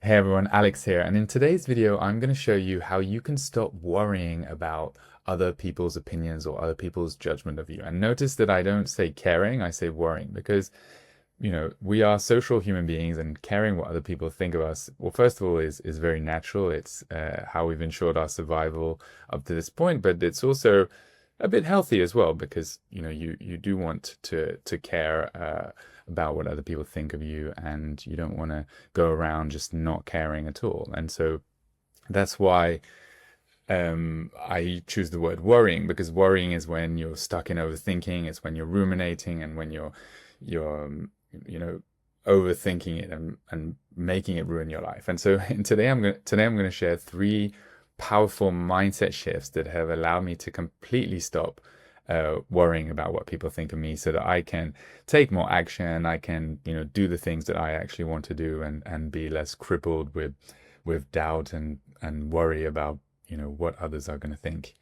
Hey everyone, Alex here, and in today's video, I'm going to show you how you can stop worrying about other people's opinions or other people's judgment of you. And notice that I don't say caring, I say worrying, because, we are social human beings and caring what other people think of us, well, first of all, is very natural. It's how we've ensured our survival up to this point, but it's also a bit healthy as well because you do want to care about what other people think of you, and you don't want to go around just not caring at all. And so that's why I choose the word worrying, because worrying is when you're stuck in overthinking. It's when you're ruminating and when you're overthinking it and making it ruin your life. And so today I'm going to share three powerful mindset shifts that have allowed me to completely stop worrying about what people think of me, so that I can take more action. I can, do the things that I actually want to do, and be less crippled with doubt and worry about, what others are going to think.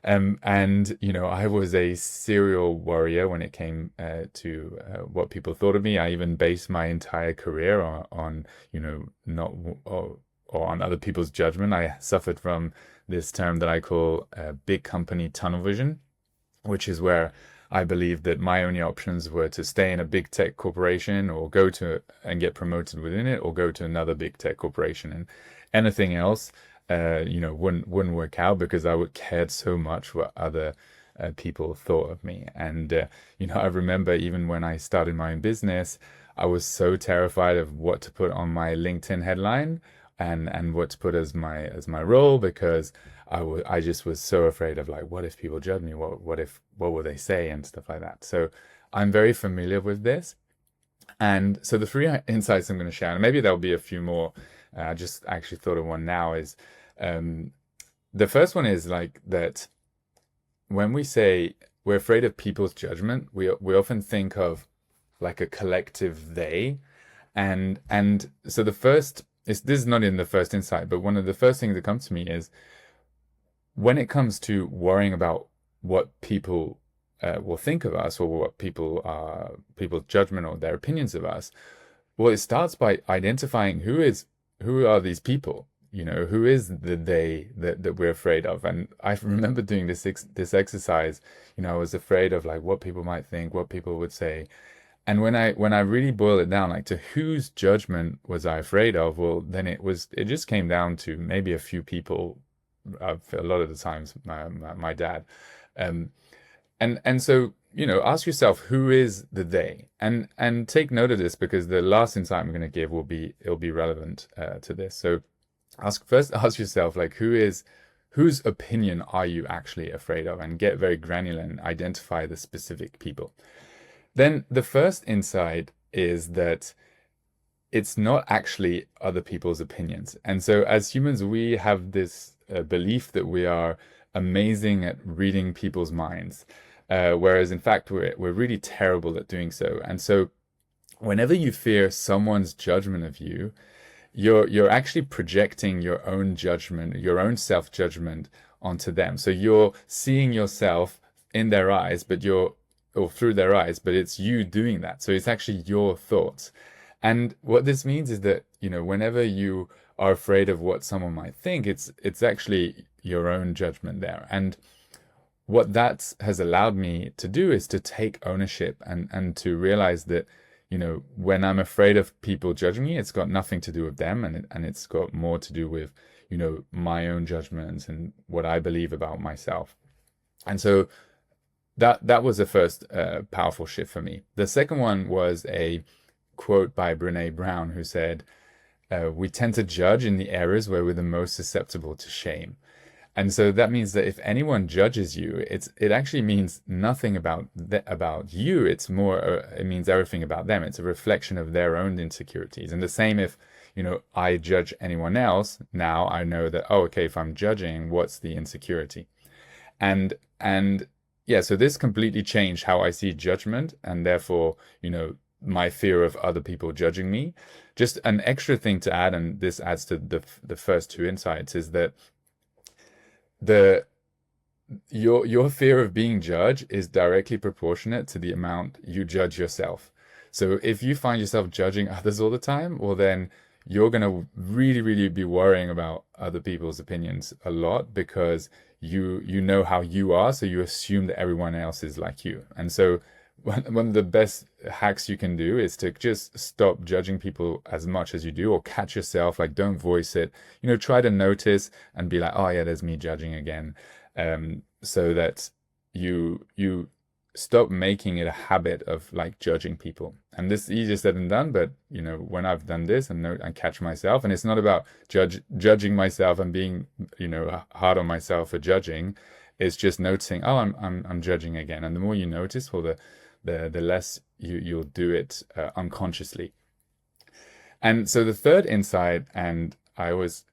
I was a serial worrier when it came to what people thought of me. I even based my entire career on not or on other people's judgment. I suffered from this term that I call big company tunnel vision, which is where I believed that my only options were to stay in a big tech corporation, or go to and get promoted within it, or go to another big tech corporation. And anything else, wouldn't work out, because I would cared so much what other people thought of me. And I remember even when I started my own business, I was so terrified of what to put on my LinkedIn headline and what to put as my role, because I just was so afraid of, like, what if people judge me? What will they say, and stuff like that. So I'm very familiar with this. And so the three insights I'm going to share, and maybe there'll be a few more. I just actually thought of one now. Is the first one is like that. When we say we're afraid of people's judgment, we often think of like a collective they, and so the first is, this is not in the first insight, but one of the first things that comes to me is, when it comes to worrying about what people will think of us, or what people's judgment or their opinions of us, well, it starts by identifying who are these people. Who is the they that we're afraid of. And I remember doing this exercise. I was afraid of, like, what people might think, what people would say. And when I really boil it down, like, to whose judgment was I afraid of, well, then it just came down to maybe a few people. A lot of the times, my dad. And so, ask yourself, who is the they, and take note of this, because the last insight I'm going to give it'll be relevant to this. So ask yourself, like, whose opinion are you actually afraid of, and get very granular and identify the specific people. Then the first insight is that it's not actually other people's opinions. And so as humans, we have this belief that we are amazing at reading people's minds, whereas in fact we're really terrible at doing so. And so whenever you fear someone's judgment of you, you're actually projecting your own judgment, your own self-judgment onto them. So you're seeing yourself in their eyes, or through their eyes, but it's you doing that. So it's actually your thoughts. And what this means is that, whenever you are afraid of what someone might think, it's actually your own judgment there. And what that has allowed me to do is to take ownership, and to realize that, when I'm afraid of people judging me, it's got nothing to do with them, and it's got more to do with, my own judgments and what I believe about myself. And so that was the first powerful shift for me. The second one was a quote by Brene, who said, we tend to judge in the areas where we're the most susceptible to shame. And so that means that if anyone judges you, it actually means nothing about you. It's more, it means everything about them. It's a reflection of their own insecurities. And the same if, I judge anyone else, now I know that, oh, okay, if I'm judging, what's the insecurity? And yeah, so this completely changed how I see judgment, and therefore, my fear of other people judging me. Just an extra thing to add, and this adds to the first two insights, is that your fear of being judged is directly proportionate to the amount you judge yourself. So if you find yourself judging others all the time, well then you're going to really, really be worrying about other people's opinions a lot, because you know how you are, so you assume that everyone else is like you. And so one of the best hacks you can do is to just stop judging people as much as you do, or catch yourself, like don't voice it. Try to notice and be like, oh yeah, there's me judging again. So that you stop making it a habit of like judging people. And this is easier said than done, but when I've done this and catch myself, and it's not about judging myself and being hard on myself for judging. It's just noticing, oh, I'm judging again. And the more you notice, well, the less you'll do it unconsciously. And so the third insight, and I always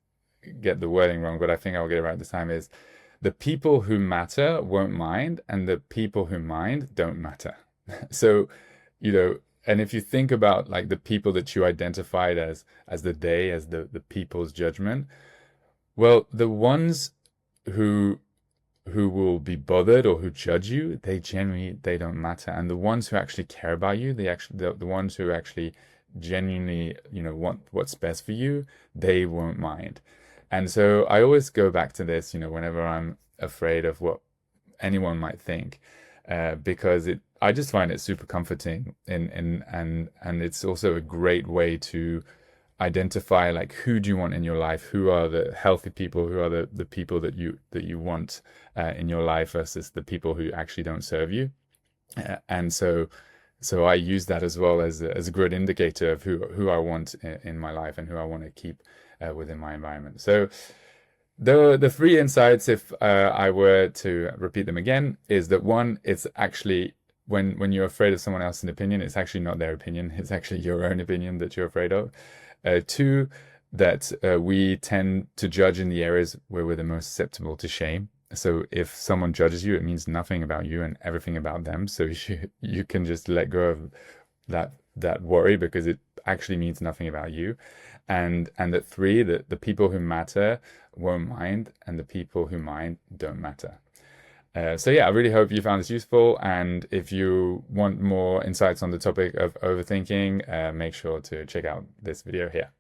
get the wording wrong, but I think I'll get it right this time, is the people who matter won't mind, and the people who mind don't matter. So, and if you think about like the people that you identified as the people's judgment, well, the ones who will be bothered or who judge you, they don't matter. And the ones who actually care about you, the ones who actually genuinely, want what's best for you, they won't mind. And so I always go back to this, whenever I'm afraid of what anyone might think, because I just find it super comforting, and it's also a great way to identify like who do you want in your life, who are the healthy people, who are the people that you want in your life, versus the people who actually don't serve you. And so I use that as well as a good indicator of who I want in my life and who I want to keep within my environment. So the three insights, if I were to repeat them again, is that one, it's actually when you're afraid of someone else's opinion, it's actually not their opinion, it's actually your own opinion that you're afraid of. Two, that we tend to judge in the areas where we're the most susceptible to shame. So if someone judges you, it means nothing about you and everything about them. So you can just let go of that worry, because it actually means nothing about you. And that three, that the people who matter won't mind, and the people who mind don't matter. So yeah, I really hope you found this useful. And if you want more insights on the topic of overthinking, make sure to check out this video here.